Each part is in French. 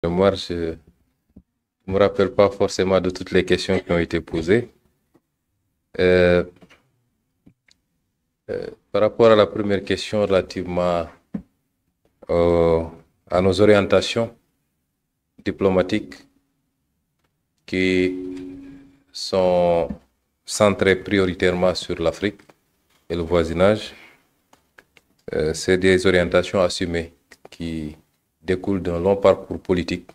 Moi, je ne me rappelle pas forcément de toutes les questions qui ont été posées. Euh, Par rapport à la première question relativement euh, à nos orientations diplomatiques qui sont centrées prioritairement sur l'Afrique et le voisinage, c'est des orientations assumées qui découlent d'un long parcours politique.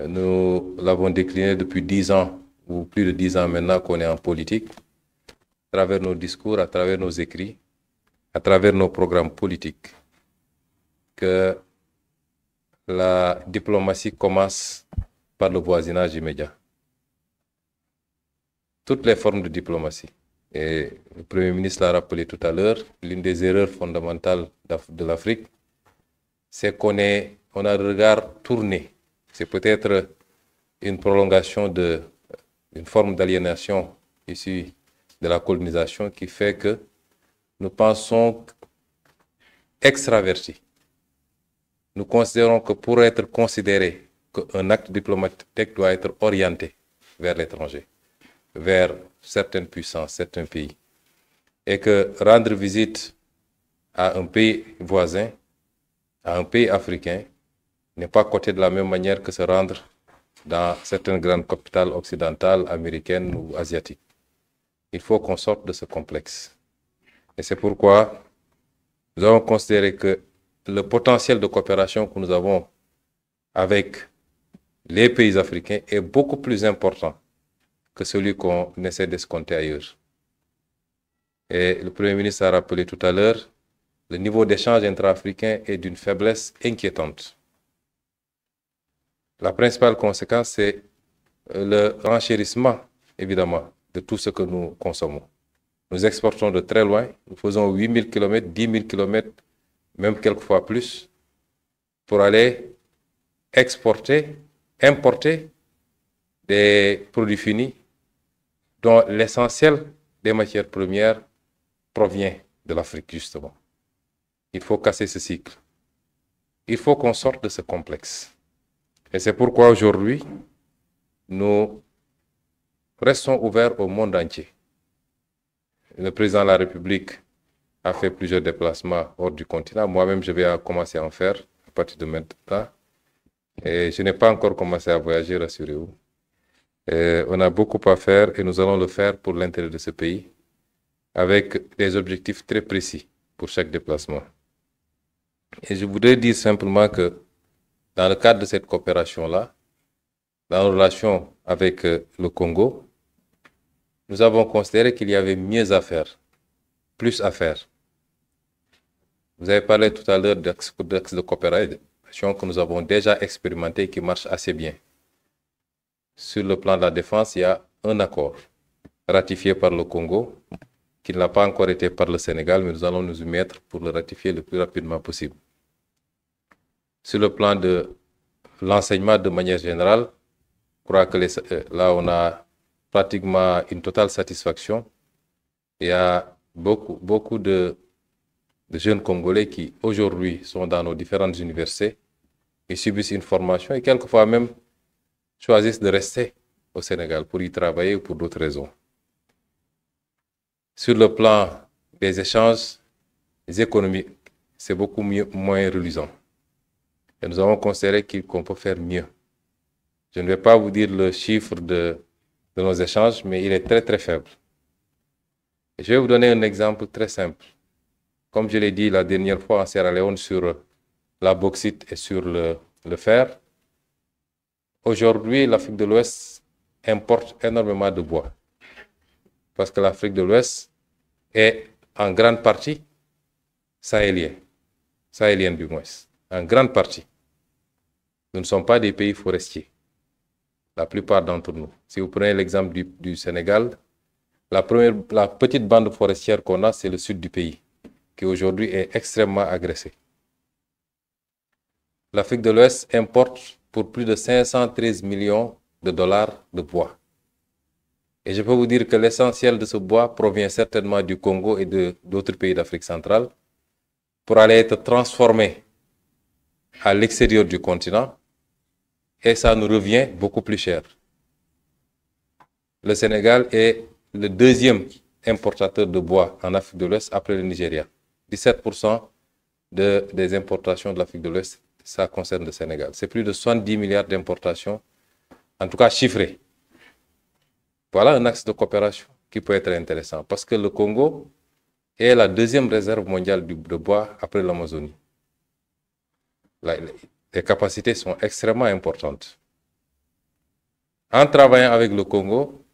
Nous l'avons décliné depuis 10 ans ou plus de 10 ans maintenant qu'on est en politique, à travers nos discours, à travers nos écrits, à travers nos programmes politiques, que la diplomatie commence par le voisinage immédiat. Toutes les formes de diplomatie. Et le Premier ministre l'a rappelé tout à l'heure, l'une des erreurs fondamentales de l'Afrique, c'est qu'on a le regard tourné. C'est peut-être une prolongation d'une forme d'aliénation issue de la colonisation qui fait que nous pensons extravertis. Nous considérons que pour être considéré qu'un acte diplomatique doit être orienté vers l'étranger, vers certaines puissances, certains pays. Et que rendre visite à un pays voisin, à un pays africain, n'est pas coté de la même manière que se rendre dans certaines grandes capitales occidentales, américaines ou asiatiques. Il faut qu'on sorte de ce complexe. Et c'est pourquoi nous avons considéré que le potentiel de coopération que nous avons avec les pays africains est beaucoup plus important que celui qu'on essaie d'escompter ailleurs. Et le Premier ministre a rappelé tout à l'heure, le niveau d'échange intra-africain est d'une faiblesse inquiétante. La principale conséquence, c'est le renchérissement, évidemment, de tout ce que nous consommons. Nous exportons de très loin, nous faisons 8000 km, 10 000 km, même quelquefois plus, pour aller importer des produits finis dont l'essentiel des matières premières provient de l'Afrique, justement. Il faut casser ce cycle. Il faut qu'on sorte de ce complexe. Et c'est pourquoi aujourd'hui, nous restons ouverts au monde entier. Le président de la République a fait plusieurs déplacements hors du continent. Moi-même, je vais commencer à en faire à partir de maintenant. Et je n'ai pas encore commencé à voyager, rassurez-vous. On a beaucoup à faire et nous allons le faire pour l'intérêt de ce pays avec des objectifs très précis pour chaque déplacement. Et je voudrais dire simplement que dans le cadre de cette coopération-là, dans nos relations avec le Congo, nous avons considéré qu'il y avait mieux à faire, plus à faire. Vous avez parlé tout à l'heure d'axes de coopération que nous avons déjà expérimenté et qui marchent assez bien. Sur le plan de la défense, il y a un accord ratifié par le Congo, qui n'a pas encore été par le Sénégal, mais nous allons nous y mettre pour le ratifier le plus rapidement possible. Sur le plan de l'enseignement de manière générale, je crois que là, on a pratiquement une totale satisfaction. Il y a beaucoup de jeunes Congolais qui, aujourd'hui, sont dans nos différentes universités et subissent une formation et quelquefois même choisissent de rester au Sénégal pour y travailler ou pour d'autres raisons. Sur le plan des échanges économiques, c'est beaucoup moins reluisant. Et nous avons considéré qu'on peut faire mieux. Je ne vais pas vous dire le chiffre de nos échanges, mais il est très très faible. Et je vais vous donner un exemple très simple. Comme je l'ai dit la dernière fois en Sierra Leone sur la bauxite et sur le fer, aujourd'hui l'Afrique de l'Ouest importe énormément de bois. Parce que l'Afrique de l'Ouest est en grande partie sahélienne du moins, en grande partie. Nous ne sommes pas des pays forestiers, la plupart d'entre nous. Si vous prenez l'exemple du Sénégal, la petite bande forestière qu'on a, c'est le sud du pays, qui aujourd'hui est extrêmement agressé. L'Afrique de l'Ouest importe pour plus de 513 millions de dollars de bois. Et je peux vous dire que l'essentiel de ce bois provient certainement du Congo et d'autres pays d'Afrique centrale pour aller être transformé à l'extérieur du continent et ça nous revient beaucoup plus cher. Le Sénégal est le deuxième importateur de bois en Afrique de l'Ouest après le Nigeria. 17% des importations de l'Afrique de l'Ouest, ça concerne le Sénégal. C'est plus de 70 milliards d'importations, en tout cas chiffrées. Voilà un axe de coopération qui peut être intéressant parce que le Congo est la deuxième réserve mondiale de bois après l'Amazonie. Les capacités sont extrêmement importantes. En travaillant avec le Congo,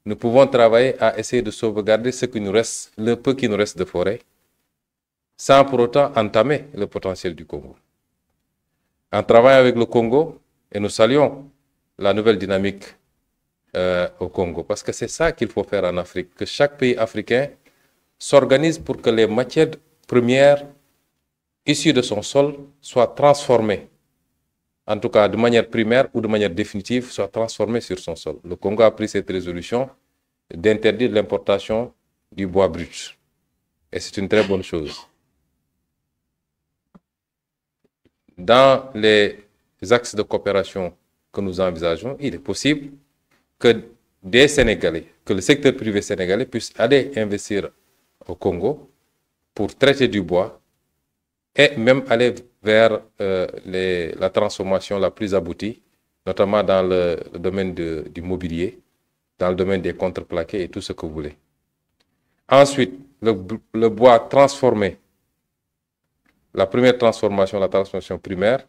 nous pouvons travailler à essayer de sauvegarder ce qui nous reste, le peu qui nous reste de forêt, sans pour autant entamer le potentiel du Congo. En travaillant avec le Congo, et nous saluons la nouvelle dynamique au Congo, parce que c'est ça qu'il faut faire en Afrique, que chaque pays africain s'organise pour que les matières premières issues de son sol soient transformées, en tout cas de manière primaire ou de manière définitive, soient transformées sur son sol. Le Congo a pris cette résolution d'interdire l'importation du bois brut. Et c'est une très bonne chose. Dans les axes de coopération que nous envisageons, il est possible que des Sénégalais, que le secteur privé sénégalais puisse aller investir au Congo pour traiter du bois et même aller vers la transformation la plus aboutie, notamment dans le domaine du mobilier, dans le domaine des contreplaqués et tout ce que vous voulez. Ensuite, le bois transformé, la première transformation, la transformation primaire,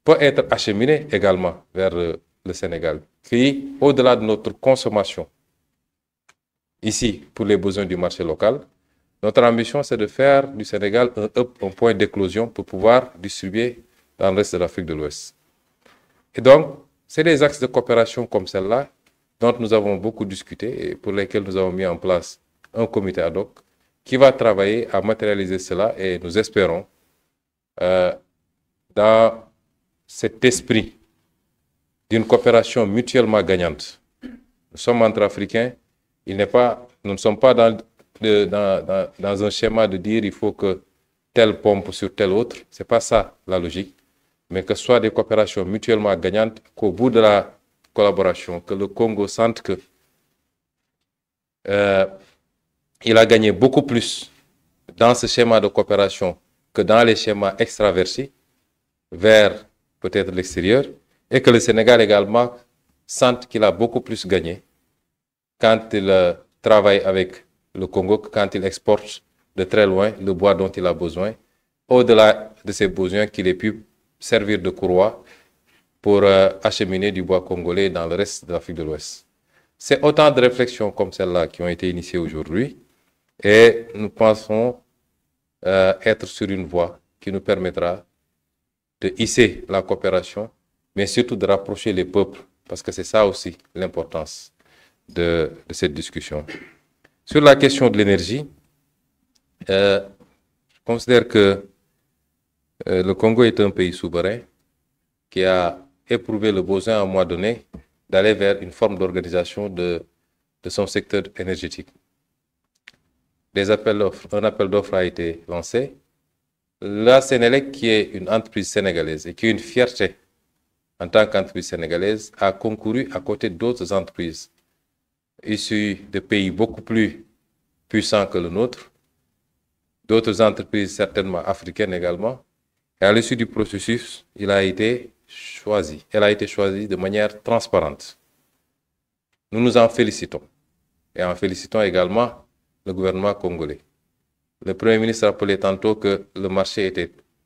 peut être acheminé également vers le Sénégal, qui, au-delà de notre consommation, ici, pour les besoins du marché local, notre ambition, c'est de faire du Sénégal un point d'éclosion pour pouvoir distribuer dans le reste de l'Afrique de l'Ouest. Et donc, c'est des axes de coopération comme celle-là dont nous avons beaucoup discuté et pour lesquels nous avons mis en place un comité ad hoc qui va travailler à matérialiser cela et nous espérons, dans cet esprit d'une coopération mutuellement gagnante. Nous sommes entre Africains, nous ne sommes pas dans un schéma de dire il faut que telle pompe sur telle autre. Ce n'est pas ça la logique, mais que ce soit des coopérations mutuellement gagnantes, qu'au bout de la collaboration, que le Congo sente que il a gagné beaucoup plus dans ce schéma de coopération que dans les schémas extraversés vers peut-être l'extérieur, et que le Sénégal également sente qu'il a beaucoup plus gagné quand il travaille avec le Congo, quand il exporte de très loin le bois dont il a besoin, au-delà de ses besoins qu'il ait pu servir de courroie pour acheminer du bois congolais dans le reste de l'Afrique de l'Ouest. C'est autant de réflexions comme celle-là qui ont été initiées aujourd'hui et nous pensons être sur une voie qui nous permettra de hisser la coopération, mais surtout de rapprocher les peuples, parce que c'est ça aussi l'importance de cette discussion. Sur la question de l'énergie, je considère que le Congo est un pays souverain qui a éprouvé le besoin à un moment donné d'aller vers une forme d'organisation de son secteur énergétique. Un appel d'offres a été lancé. La Sénélec, qui est une entreprise sénégalaise et qui est une fierté en tant qu'entreprise sénégalaise, a concouru à côté d'autres entreprises issues de pays beaucoup plus puissants que le nôtre, d'autres entreprises certainement africaines également. Et à l'issue du processus, elle a été choisie de manière transparente. Nous nous en félicitons et en félicitons également le gouvernement congolais. Le Premier ministre rappelait tantôt que le marché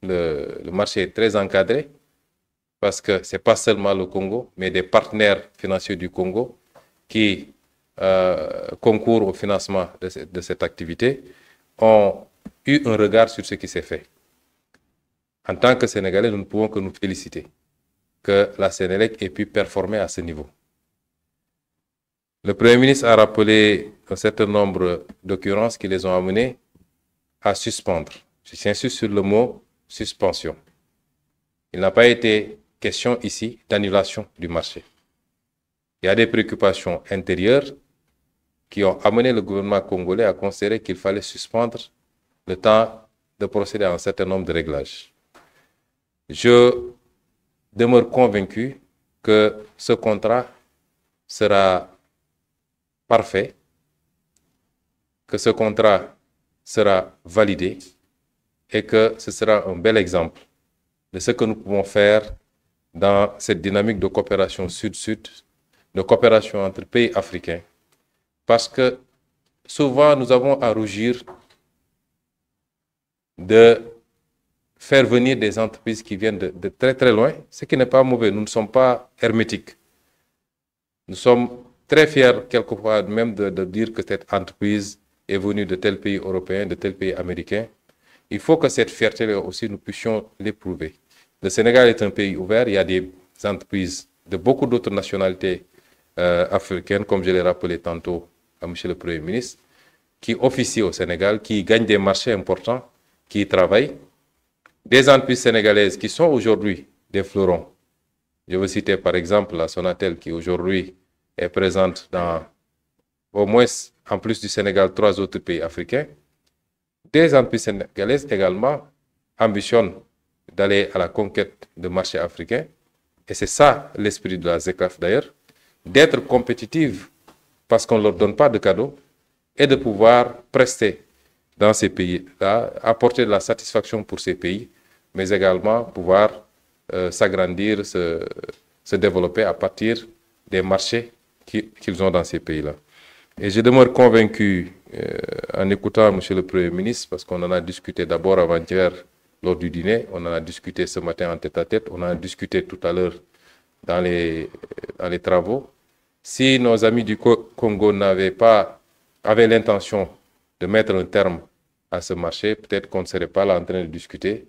est très encadré parce que ce n'est pas seulement le Congo, mais des partenaires financiers du Congo qui concourent au financement de cette activité ont eu un regard sur ce qui s'est fait. En tant que Sénégalais, nous ne pouvons que nous féliciter que la Sénélec ait pu performer à ce niveau. Le Premier ministre a rappelé un certain nombre d'occurrences qui les ont amenés à suspendre. J'insiste sur le mot suspension. Il n'a pas été question ici d'annulation du marché. Il y a des préoccupations intérieures qui ont amené le gouvernement congolais à considérer qu'il fallait suspendre le temps de procéder à un certain nombre de réglages. Je demeure convaincu que ce contrat sera parfait, que ce contrat sera validé et que ce sera un bel exemple de ce que nous pouvons faire dans cette dynamique de coopération sud-sud, de coopération entre pays africains. Parce que souvent, nous avons à rougir de faire venir des entreprises qui viennent de très très loin, ce qui n'est pas mauvais. Nous ne sommes pas hermétiques. Nous sommes très fiers quelquefois même de dire que cette entreprise est venue de tel pays européen, de tel pays américain. Il faut que cette fierté-là aussi, nous puissions l'éprouver. Le Sénégal est un pays ouvert. Il y a des entreprises de beaucoup d'autres nationalités africaines, comme je l'ai rappelé tantôt à M. le Premier ministre, qui officient au Sénégal, qui gagnent des marchés importants, qui y travaillent. Des entreprises sénégalaises qui sont aujourd'hui des fleurons. Je veux citer par exemple la Sonatel qui aujourd'hui est présente dans au moins, en plus du Sénégal, 3 autres pays africains. Des entreprises sénégalaises également ambitionnent d'aller à la conquête de marchés africains. Et c'est ça l'esprit de la ZECAf d'ailleurs, d'être compétitive parce qu'on ne leur donne pas de cadeaux et de pouvoir prester dans ces pays-là, apporter de la satisfaction pour ces pays, mais également pouvoir s'agrandir, se développer à partir des marchés qu'ils ont dans ces pays-là. Et je demeure convaincu, en écoutant M. le Premier ministre, parce qu'on en a discuté d'abord avant-hier lors du dîner, on en a discuté ce matin en tête-à-tête, on en a discuté tout à l'heure dans les travaux. Si nos amis du Congo avaient l'intention de mettre un terme à ce marché, peut-être qu'on ne serait pas là en train de discuter.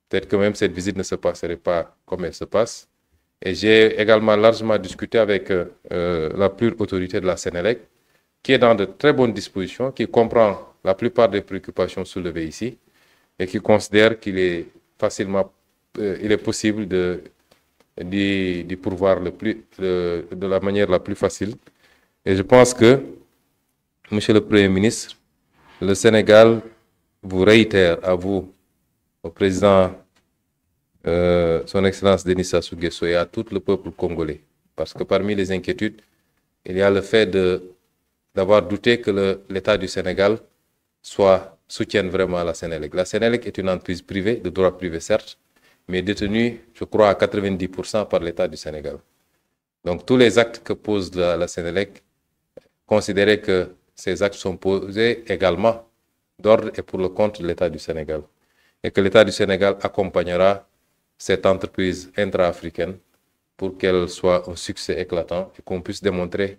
Peut-être que même cette visite ne se passerait pas comme elle se passe. Et j'ai également largement discuté avec la plus haute autorité de la Sénélec, qui est dans de très bonnes dispositions, qui comprend la plupart des préoccupations soulevées ici et qui considère qu'il est possible d'y pourvoir de la manière la plus facile. Et je pense que, Monsieur le Premier ministre, le Sénégal vous réitère à vous, au président, son Excellence Denis Sassou Nguesso et à tout le peuple congolais. Parce que parmi les inquiétudes, il y a le fait d'avoir douté que l'État du Sénégal soutienne vraiment la Sénélec. La Sénélec est une entreprise privée, de droit privé certes, mais détenue, je crois, à 90% par l'État du Sénégal. Donc tous les actes que pose la Sénélec, considérez que ces actes sont posés également d'ordre et pour le compte de l'État du Sénégal. Et que l'État du Sénégal accompagnera cette entreprise intra-africaine pour qu'elle soit un succès éclatant et qu'on puisse démontrer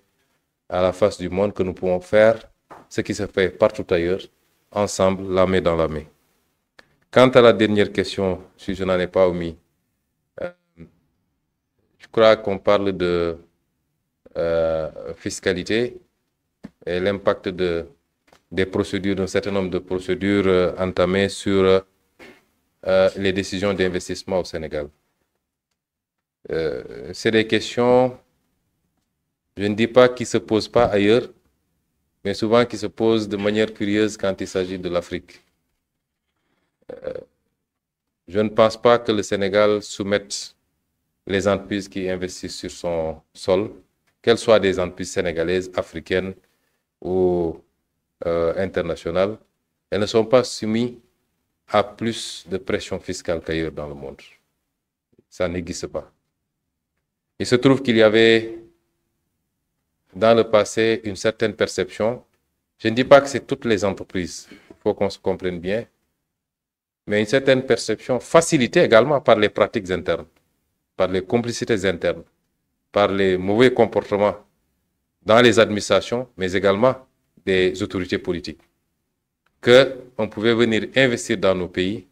à la face du monde que nous pouvons faire ce qui se fait partout ailleurs, ensemble, la main dans la main. Quant à la dernière question, si je n'en ai pas omis, je crois qu'on parle de fiscalité et l'impact des procédures, d'un certain nombre de procédures entamées sur les décisions d'investissement au Sénégal. C'est des questions, je ne dis pas qui ne se posent pas ailleurs, mais souvent qui se posent de manière curieuse quand il s'agit de l'Afrique. Je ne pense pas que le Sénégal soumette les entreprises qui investissent sur son sol, qu'elles soient des entreprises sénégalaises, africaines ou internationales, elles ne sont pas soumises à plus de pression fiscale qu'ailleurs dans le monde. Ça n'existe pas. Il se trouve qu'il y avait dans le passé une certaine perception. Je ne dis pas que c'est toutes les entreprises, il faut qu'on se comprenne bien, mais une certaine perception facilitée également par les pratiques internes, par les complicités internes, par les mauvais comportements dans les administrations, mais également des autorités politiques, qu'on pouvait venir investir dans nos pays,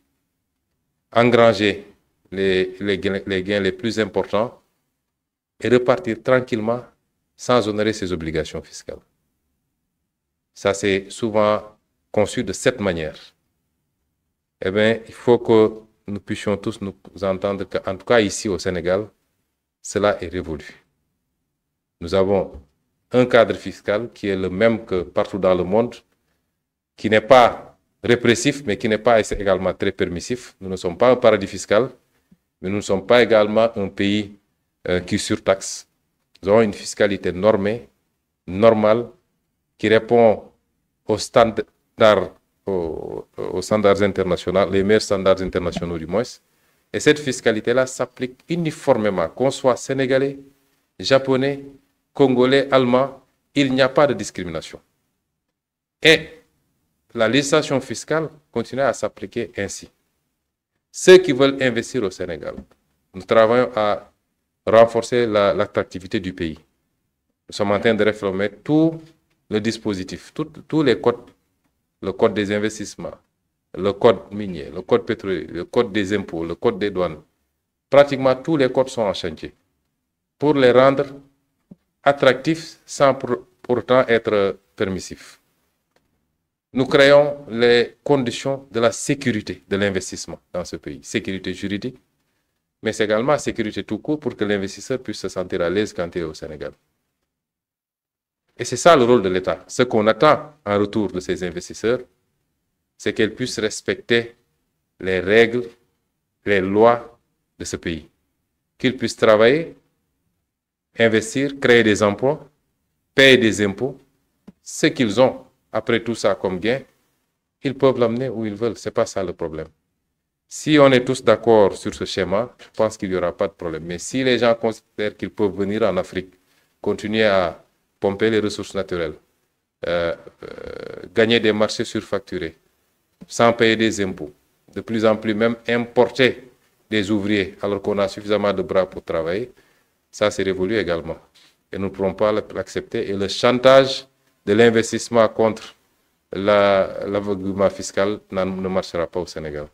engranger les gains les plus importants et repartir tranquillement sans honorer ses obligations fiscales. Ça, c'est souvent conçu de cette manière. Eh bien, il faut que nous puissions tous nous entendre qu'en tout cas ici au Sénégal, cela est révolu. Nous avons un cadre fiscal qui est le même que partout dans le monde, qui n'est pas répressif, mais qui n'est pas également très permissif. Nous ne sommes pas un paradis fiscal, mais nous ne sommes pas également un pays qui surtaxent. Nous avons une fiscalité normée, normale, qui répond aux standards, aux standards internationaux, les meilleurs standards internationaux du moins. Et cette fiscalité-là s'applique uniformément, qu'on soit sénégalais, japonais, congolais, allemand, il n'y a pas de discrimination. Et la législation fiscale continue à s'appliquer ainsi. Ceux qui veulent investir au Sénégal, nous travaillons à renforcer l'attractivité du pays. Nous sommes en train de réformer tout le dispositif, tous les codes, le code des investissements, le code minier, le code pétrolier, le code des impôts, le code des douanes. Pratiquement tous les codes sont en chantier pour les rendre attractifs sans pourtant être permissifs. Nous créons les conditions de la sécurité de l'investissement dans ce pays. Sécurité juridique, mais c'est également sécurité tout court pour que l'investisseur puisse se sentir à l'aise quand il est au Sénégal. Et c'est ça le rôle de l'État. Ce qu'on attend en retour de ces investisseurs, c'est qu'ils puissent respecter les règles, les lois de ce pays. Qu'ils puissent travailler, investir, créer des emplois, payer des impôts. Ce qu'ils ont après tout ça comme gain, ils peuvent l'amener où ils veulent. Ce n'est pas ça le problème. Si on est tous d'accord sur ce schéma, je pense qu'il n'y aura pas de problème. Mais si les gens considèrent qu'ils peuvent venir en Afrique, continuer à pomper les ressources naturelles, gagner des marchés surfacturés, sans payer des impôts, de plus en plus même importer des ouvriers alors qu'on a suffisamment de bras pour travailler, ça c'est révolu également. Et nous ne pourrons pas l'accepter. Et le chantage de l'investissement contre l'aveuglement fiscal ne marchera pas au Sénégal.